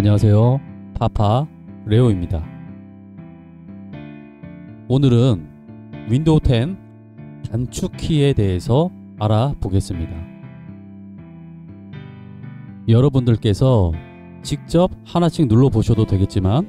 안녕하세요. 파파 레오입니다. 오늘은 윈도우 10 단축키에 대해서 알아보겠습니다. 여러분들께서 직접 하나씩 눌러보셔도 되겠지만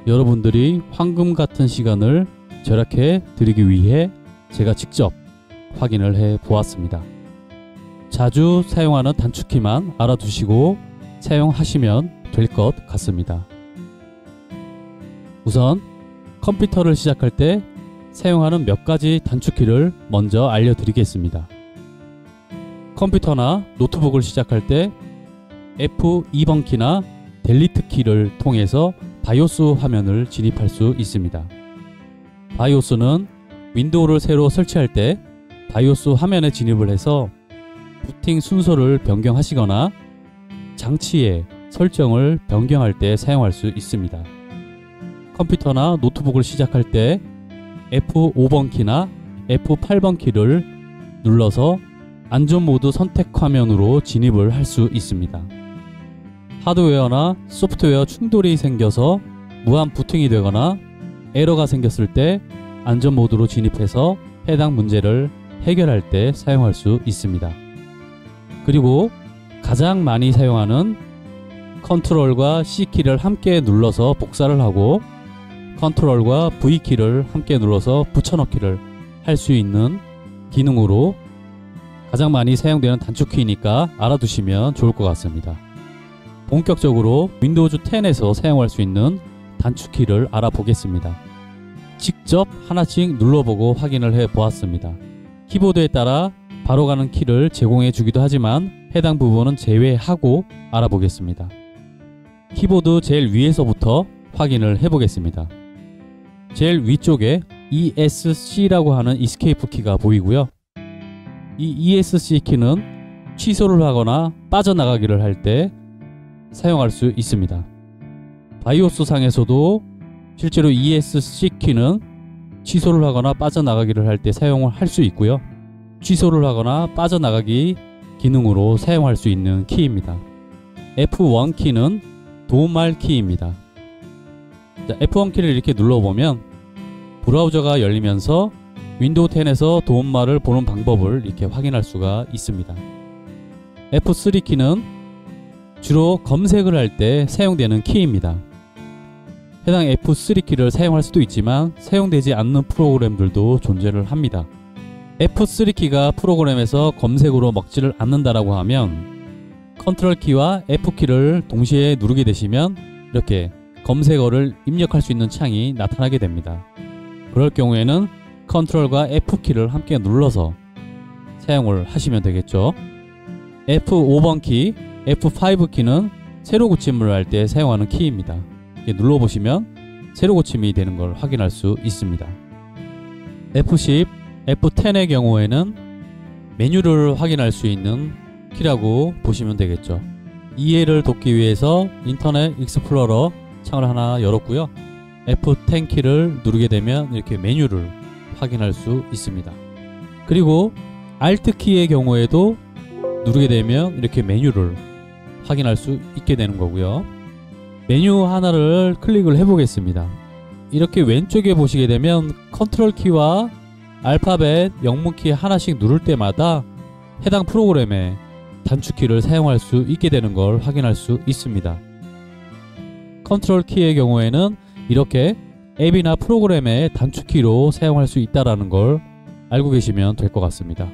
여러분들이 황금 같은 시간을 절약해 드리기 위해 제가 직접 확인을 해 보았습니다. 자주 사용하는 단축키만 알아두시고 사용하시면 될 것 같습니다. 우선 컴퓨터를 시작할 때 사용하는 몇 가지 단축키를 먼저 알려드리겠습니다. 컴퓨터나 노트북을 시작할 때 F2번 키나 델리트 키를 통해서 바이오스 화면을 진입할 수 있습니다. 바이오스는 윈도우를 새로 설치할 때 바이오스 화면에 진입을 해서 부팅 순서를 변경하시거나 장치의 설정을 변경할 때 사용할 수 있습니다. 컴퓨터나 노트북을 시작할 때 F5번 키나 F8번 키를 눌러서 안전모드 선택 화면으로 진입을 할 수 있습니다. 하드웨어나 소프트웨어 충돌이 생겨서 무한 부팅이 되거나 에러가 생겼을 때 안전모드로 진입해서 해당 문제를 해결할 때 사용할 수 있습니다. 그리고 가장 많이 사용하는 컨트롤과 C키를 함께 눌러서 복사를 하고 컨트롤과 V키를 함께 눌러서 붙여넣기를 할 수 있는 기능으로 가장 많이 사용되는 단축키니까 알아두시면 좋을 것 같습니다. 본격적으로 윈도우 10에서 사용할 수 있는 단축키를 알아보겠습니다. 직접 하나씩 눌러보고 확인을 해 보았습니다. 키보드에 따라 바로 가는 키를 제공해 주기도 하지만 해당 부분은 제외하고 알아보겠습니다. 키보드 제일 위에서부터 확인을 해 보겠습니다. 제일 위쪽에 ESC라고 하는 이스케이프 키가 보이고요. 이 ESC 키는 취소를 하거나 빠져나가기를 할 때 사용할 수 있습니다. 바이오스 상에서도 실제로 ESC 키는 취소를 하거나 빠져나가기를 할 때 사용을 할 수 있고요. 취소를 하거나 빠져나가기 기능으로 사용할 수 있는 키입니다. F1 키는 도움말 키입니다. F1 키를 이렇게 눌러보면 브라우저가 열리면서 윈도우 10에서 도움말을 보는 방법을 이렇게 확인할 수가 있습니다. F3 키는 주로 검색을 할 때 사용되는 키입니다. 해당 F3 키를 사용할 수도 있지만 사용되지 않는 프로그램들도 존재를 합니다. F3 키가 프로그램에서 검색으로 먹지를 않는다라고 하면 컨트롤 키와 F 키를 동시에 누르게 되시면 이렇게 검색어를 입력할 수 있는 창이 나타나게 됩니다. 그럴 경우에는 컨트롤과 F 키를 함께 눌러서 사용을 하시면 되겠죠. F5번 키, F5 키는 세로 고침을 할 때 사용하는 키입니다. 이렇게 눌러보시면 세로 고침이 되는 걸 확인할 수 있습니다. F10, F10의 경우에는 메뉴를 확인할 수 있는 키라고 보시면 되겠죠. 이해를 돕기 위해서 인터넷 익스플로러 창을 하나 열었고요. F10 키를 누르게 되면 이렇게 메뉴를 확인할 수 있습니다. 그리고 Alt 키의 경우에도 누르게 되면 이렇게 메뉴를 확인할 수 있게 되는 거고요. 메뉴 하나를 클릭을 해 보겠습니다. 이렇게 왼쪽에 보시게 되면 컨트롤 키와 알파벳 영문키 하나씩 누를 때마다 해당 프로그램의 단축키를 사용할 수 있게 되는 걸 확인할 수 있습니다. 컨트롤 키의 경우에는 이렇게 앱이나 프로그램의 단축키로 사용할 수 있다는 걸 알고 계시면 될 것 같습니다.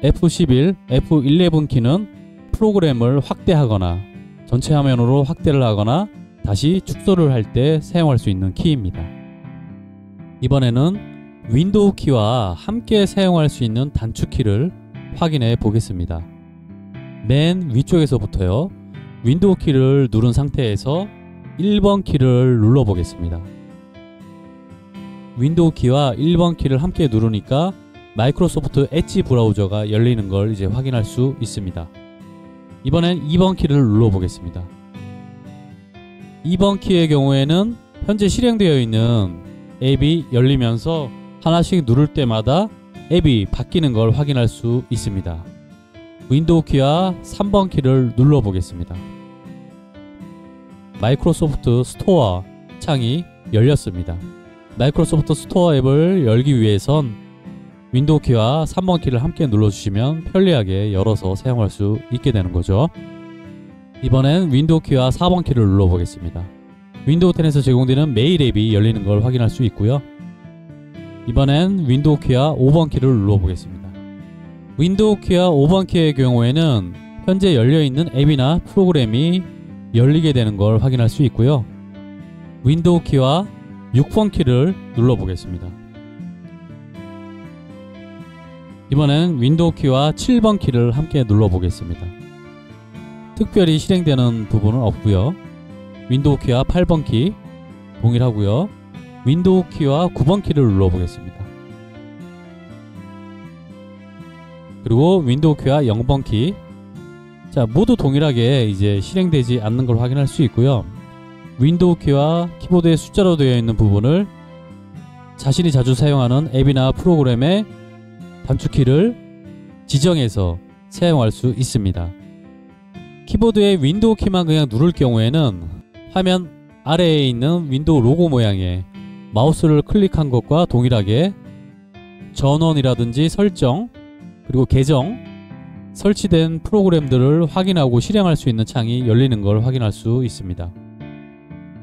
F11, F11 키는 프로그램을 확대하거나 전체 화면으로 확대를 하거나 다시 축소를 할 때 사용할 수 있는 키입니다. 이번에는 윈도우 키와 함께 사용할 수 있는 단축키를 확인해 보겠습니다. 맨 위쪽에서부터요. 윈도우 키를 누른 상태에서 1번 키를 눌러 보겠습니다. 윈도우 키와 1번 키를 함께 누르니까 마이크로소프트 엣지 브라우저가 열리는 걸 이제 확인할 수 있습니다. 이번엔 2번 키를 눌러 보겠습니다. 2번 키의 경우에는 현재 실행되어 있는 앱이 열리면서 하나씩 누를 때마다 앱이 바뀌는 걸 확인할 수 있습니다. 윈도우 키와 3번 키를 눌러 보겠습니다. 마이크로소프트 스토어 창이 열렸습니다. 마이크로소프트 스토어 앱을 열기 위해선 윈도우 키와 3번 키를 함께 눌러주시면 편리하게 열어서 사용할 수 있게 되는 거죠. 이번엔 윈도우 키와 4번 키를 눌러보겠습니다. 윈도우 10에서 제공되는 메일 앱이 열리는 걸 확인할 수 있고요. 이번엔 윈도우 키와 5번 키를 눌러보겠습니다. 윈도우 키와 5번 키의 경우에는 현재 열려있는 앱이나 프로그램이 열리게 되는 걸 확인할 수 있고요. 윈도우 키와 6번 키를 눌러보겠습니다. 이번엔 윈도우 키와 7번 키를 함께 눌러보겠습니다. 특별히 실행되는 부분은 없고요. 윈도우 키와 8번 키 동일하고요. 윈도우 키와 9번 키를 눌러보겠습니다. 그리고 윈도우 키와 0번 키, 자, 모두 동일하게 이제 실행되지 않는 걸 확인할 수 있고요. 윈도우 키와 키보드의 숫자로 되어 있는 부분을 자신이 자주 사용하는 앱이나 프로그램의 단축키를 지정해서 사용할 수 있습니다. 키보드의 윈도우 키만 그냥 누를 경우에는 화면 아래에 있는 윈도우 로고 모양의 마우스를 클릭한 것과 동일하게 전원이라든지 설정, 그리고 계정, 설치된 프로그램들을 확인하고 실행할 수 있는 창이 열리는 걸 확인할 수 있습니다.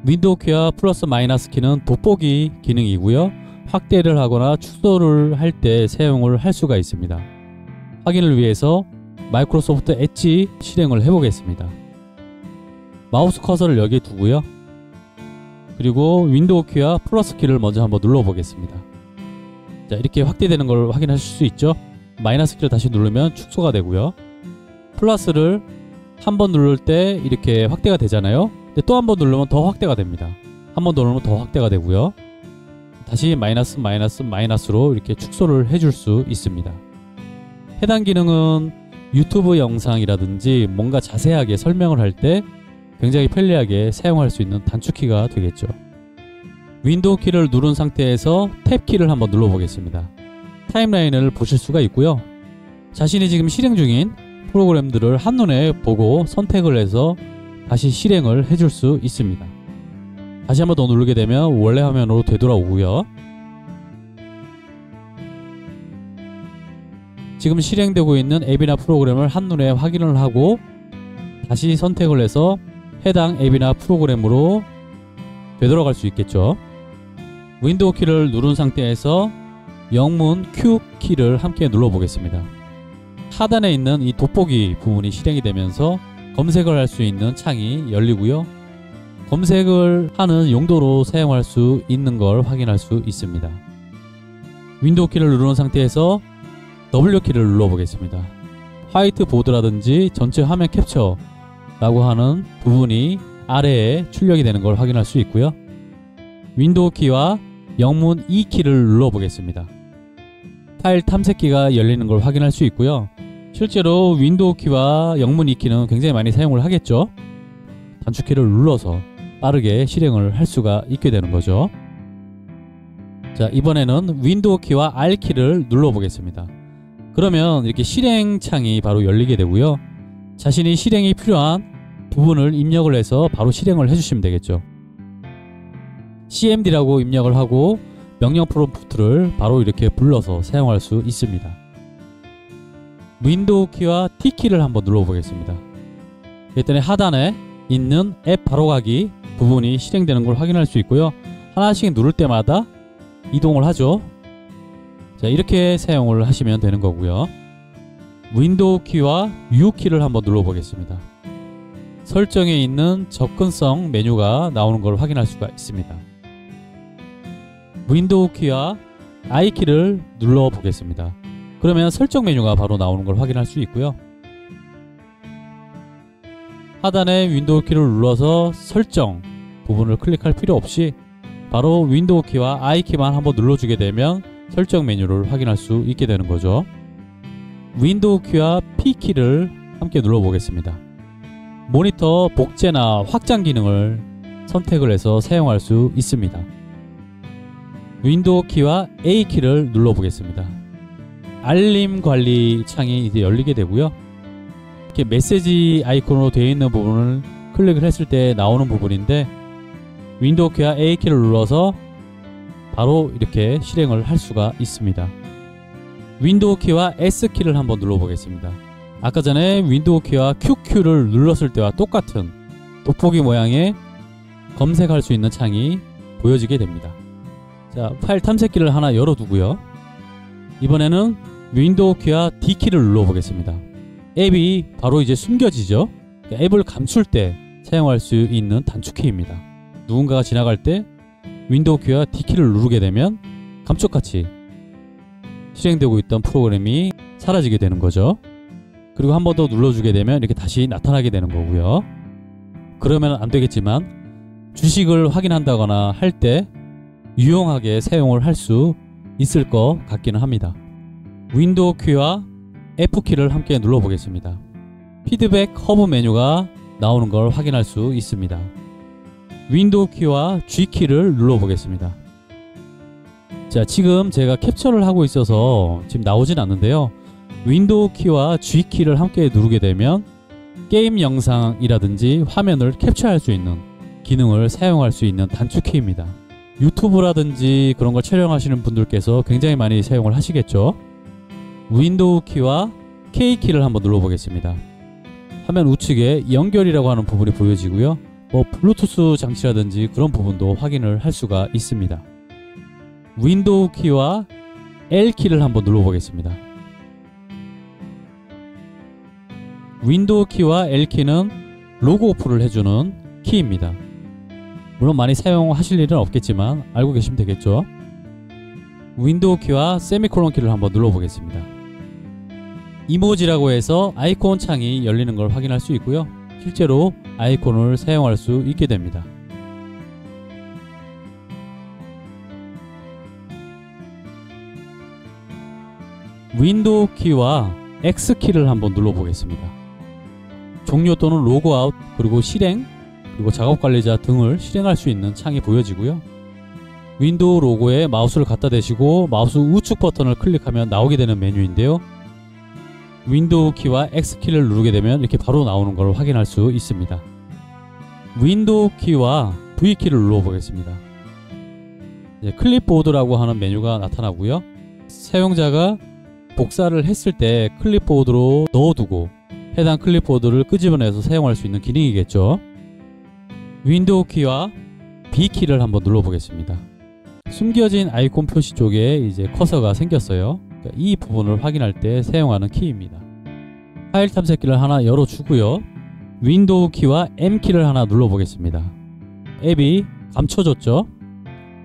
윈도우 키와 플러스 마이너스 키는 돋보기 기능이고요. 확대를 하거나 축소를 할 때 사용을 할 수가 있습니다. 확인을 위해서 마이크로소프트 엣지 실행을 해보겠습니다. 마우스 커서를 여기에 두고요. 그리고 윈도우 키와 플러스 키를 먼저 한번 눌러보겠습니다. 자, 이렇게 확대되는 걸 확인하실 수 있죠. 마이너스 키를 다시 누르면 축소가 되고요. 플러스를 한 번 누를 때 이렇게 확대가 되잖아요. 근데 또 한 번 누르면 더 확대가 됩니다. 한 번 더 누르면 더 확대가 되고요. 다시 마이너스로 이렇게 축소를 해줄 수 있습니다. 해당 기능은 유튜브 영상이라든지 뭔가 자세하게 설명을 할 때 굉장히 편리하게 사용할 수 있는 단축키가 되겠죠. 윈도우 키를 누른 상태에서 탭 키를 한번 눌러보겠습니다. 타임라인을 보실 수가 있고요. 자신이 지금 실행 중인 프로그램들을 한눈에 보고 선택을 해서 다시 실행을 해줄 수 있습니다. 다시 한번 더 누르게 되면 원래 화면으로 되돌아오고요. 지금 실행되고 있는 앱이나 프로그램을 한눈에 확인을 하고 다시 선택을 해서 해당 앱이나 프로그램으로 되돌아갈 수 있겠죠. 윈도우 키를 누른 상태에서 영문 Q 키를 함께 눌러보겠습니다. 하단에 있는 이 돋보기 부분이 실행이 되면서 검색을 할 수 있는 창이 열리고요. 검색을 하는 용도로 사용할 수 있는 걸 확인할 수 있습니다. 윈도우 키를 누른 상태에서 W 키를 눌러보겠습니다. 화이트보드라든지 전체 화면 캡처라고 하는 부분이 아래에 출력이 되는 걸 확인할 수 있고요. 윈도우 키와 영문 E 키를 눌러보겠습니다. 파일 탐색기가 열리는 걸 확인할 수 있고요. 실제로 윈도우 키와 영문 E 키는 굉장히 많이 사용을 하겠죠. 단축키를 눌러서 빠르게 실행을 할 수가 있게 되는 거죠. 자, 이번에는 윈도우 키와 R 키를 눌러보겠습니다. 그러면 이렇게 실행 창이 바로 열리게 되고요. 자신이 실행이 필요한 부분을 입력을 해서 바로 실행을 해주시면 되겠죠. cmd라고 입력을 하고 명령 프롬프트를 바로 이렇게 불러서 사용할 수 있습니다. 윈도우 키와 T키를 한번 눌러보겠습니다. 그랬더니 하단에 있는 앱 바로가기 부분이 실행되는 걸 확인할 수 있고요. 하나씩 누를 때마다 이동을 하죠. 자, 이렇게 사용을 하시면 되는 거고요. 윈도우 키와 U 키를 한번 눌러보겠습니다. 설정에 있는 접근성 메뉴가 나오는 걸 확인할 수가 있습니다. 윈도우 키와 I 키를 눌러보겠습니다. 그러면 설정 메뉴가 바로 나오는 걸 확인할 수 있고요. 하단에 윈도우 키를 눌러서 설정 부분을 클릭할 필요 없이 바로 윈도우 키와 I 키만 한번 눌러주게 되면 설정 메뉴를 확인할 수 있게 되는 거죠. 윈도우 키와 P 키를 함께 눌러보겠습니다. 모니터 복제나 확장 기능을 선택을 해서 사용할 수 있습니다. 윈도우 키와 A 키를 눌러보겠습니다. 알림 관리 창이 이제 열리게 되고요. 이렇게 메시지 아이콘으로 되어 있는 부분을 클릭을 했을 때 나오는 부분인데 윈도우 키와 A키를 눌러서 바로 이렇게 실행을 할 수가 있습니다. 윈도우 키와 S키를 한번 눌러보겠습니다. 아까 전에 윈도우 키와 QQ를 눌렀을 때와 똑같은 돋보기 모양의 검색할 수 있는 창이 보여지게 됩니다. 자, 파일 탐색기를 하나 열어두고요. 이번에는 윈도우 키와 D키를 눌러보겠습니다. 앱이 바로 이제 숨겨지죠. 앱을 감출 때 사용할 수 있는 단축키입니다. 누군가가 지나갈 때 윈도우 키와 D키를 누르게 되면 감쪽같이 실행되고 있던 프로그램이 사라지게 되는 거죠. 그리고 한 번 더 눌러주게 되면 이렇게 다시 나타나게 되는 거고요. 그러면 안 되겠지만 주식을 확인한다거나 할 때 유용하게 사용을 할 수 있을 것 같기는 합니다. 윈도우 키와 F키를 함께 눌러보겠습니다. 피드백 허브 메뉴가 나오는 걸 확인할 수 있습니다. 윈도우 키와 G키를 눌러보겠습니다. 자, 지금 제가 캡처를 하고 있어서 지금 나오진 않는데요. 윈도우 키와 G키를 함께 누르게 되면 게임 영상이라든지 화면을 캡처할 수 있는 기능을 사용할 수 있는 단축키입니다. 유튜브라든지 그런 걸 촬영하시는 분들께서 굉장히 많이 사용을 하시겠죠. 윈도우 키와 K키를 한번 눌러보겠습니다. 화면 우측에 연결이라고 하는 부분이 보여지고요. 블루투스 장치라든지 그런 부분도 확인을 할 수가 있습니다. 윈도우 키와 L키를 한번 눌러보겠습니다. 윈도우 키와 L키는 로그 오프를 해주는 키입니다. 물론 많이 사용하실 일은 없겠지만 알고 계시면 되겠죠. 윈도우 키와 세미콜론 키를 한번 눌러보겠습니다. 이모지라고 해서 아이콘 창이 열리는 걸 확인할 수 있고요. 실제로 아이콘을 사용할 수 있게 됩니다. 윈도우 키와 X키를 한번 눌러보겠습니다. 종료 또는 로그아웃, 그리고 실행, 그리고 작업관리자 등을 실행할 수 있는 창이 보여지고요. 윈도우 로고에 마우스를 갖다 대시고 마우스 우측 버튼을 클릭하면 나오게 되는 메뉴인데요. 윈도우 키와 X키를 누르게 되면 이렇게 바로 나오는 걸 확인할 수 있습니다. 윈도우 키와 V키를 눌러보겠습니다. 클립보드라고 하는 메뉴가 나타나고요. 사용자가 복사를 했을 때 클립보드로 넣어두고 해당 클립보드를 끄집어내서 사용할 수 있는 기능이겠죠. 윈도우 키와 B키를 한번 눌러보겠습니다. 숨겨진 아이콘 표시 쪽에 이제 커서가 생겼어요. 이 부분을 확인할 때 사용하는 키입니다. 파일 탐색기를 하나 열어주고요. 윈도우 키와 M키를 하나 눌러보겠습니다. 앱이 감춰졌죠.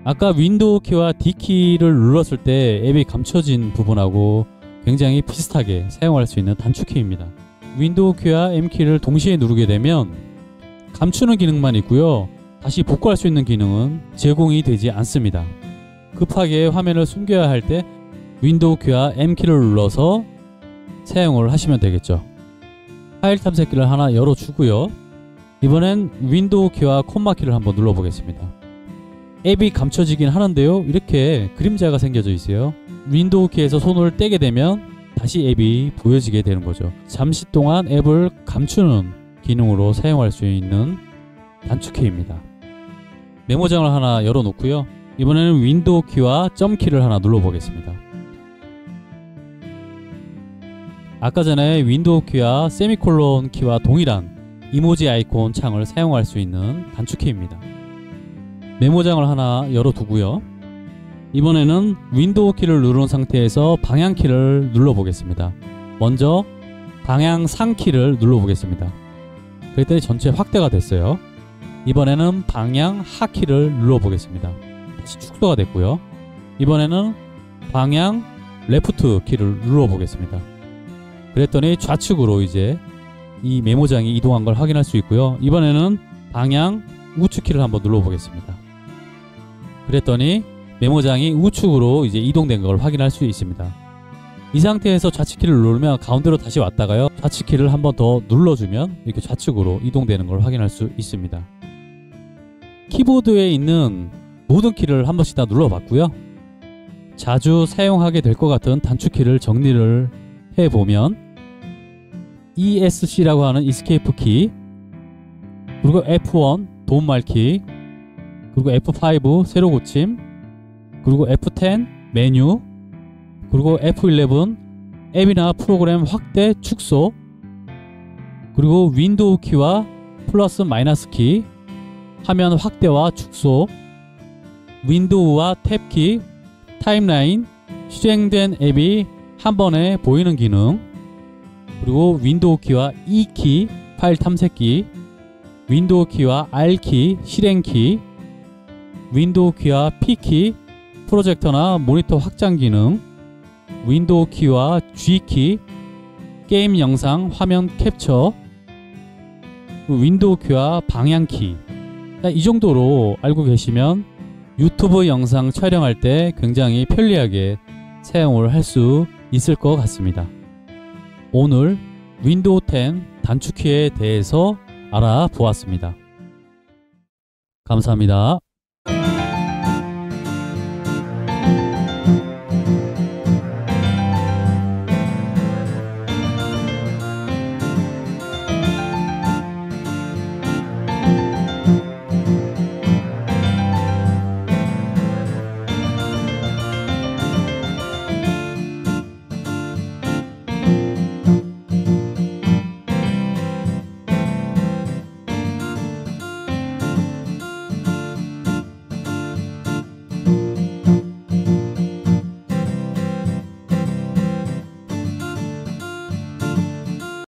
아까 윈도우 키와 D키를 눌렀을 때 앱이 감춰진 부분하고 굉장히 비슷하게 사용할 수 있는 단축키입니다. 윈도우 키와 M키를 동시에 누르게 되면 감추는 기능만 있고요. 다시 복구할 수 있는 기능은 제공이 되지 않습니다. 급하게 화면을 숨겨야 할 때 윈도우 키와 M키를 눌러서 사용을 하시면 되겠죠. 파일 탐색기를 하나 열어주고요. 이번엔 윈도우 키와 콤마 키를 한번 눌러보겠습니다. 앱이 감춰지긴 하는데요. 이렇게 그림자가 생겨져 있어요. 윈도우 키에서 손을 떼게 되면 다시 앱이 보여지게 되는 거죠. 잠시 동안 앱을 감추는 기능으로 사용할 수 있는 단축키입니다. 메모장을 하나 열어놓고요. 이번에는 윈도우 키와 점 키를 하나 눌러보겠습니다. 아까 전에 윈도우 키와 세미콜론 키와 동일한 이모지 아이콘 창을 사용할 수 있는 단축키입니다. 메모장을 하나 열어두고요. 이번에는 윈도우 키를 누른 상태에서 방향 키를 눌러보겠습니다. 먼저 방향상 키를 눌러보겠습니다. 그랬더니 전체 확대가 됐어요. 이번에는 방향 하키를 눌러보겠습니다. 다시 축소가 됐고요. 이번에는 방향 레프트 키를 눌러보겠습니다. 그랬더니 좌측으로 이제 이 메모장이 이동한 걸 확인할 수 있고요. 이번에는 방향 우측 키를 한번 눌러보겠습니다. 그랬더니 메모장이 우측으로 이제 이동된 걸 확인할 수 있습니다. 이 상태에서 좌측 키를 누르면 가운데로 다시 왔다가요. 좌측 키를 한번 더 눌러주면 이렇게 좌측으로 이동되는 걸 확인할 수 있습니다. 키보드에 있는 모든 키를 한 번씩 다 눌러봤고요. 자주 사용하게 될 것 같은 단축키를 정리를 해보면 ESC라고 하는 이스케이프 키, 그리고 F1 도움말키, 그리고 F5 새로 고침, 그리고 F10 메뉴, 그리고 F11 앱이나 프로그램 확대 축소, 그리고 윈도우 키와 플러스 마이너스 키, 화면 확대와 축소, 윈도우와 탭키, 타임라인, 실행된 앱이 한 번에 보이는 기능, 그리고 윈도우 키와 E키 파일 탐색기, 윈도우 키와 R키 실행키, 윈도우 키와 P키 프로젝터나 모니터 확장 기능, 윈도우 키와 G키 게임 영상 화면 캡처, 윈도우 키와 방향키. 이 정도로 알고 계시면 유튜브 영상 촬영할 때 굉장히 편리하게 사용을 할 수 있을 것 같습니다. 오늘 윈도우 10 단축키에 대해서 알아보았습니다. 감사합니다.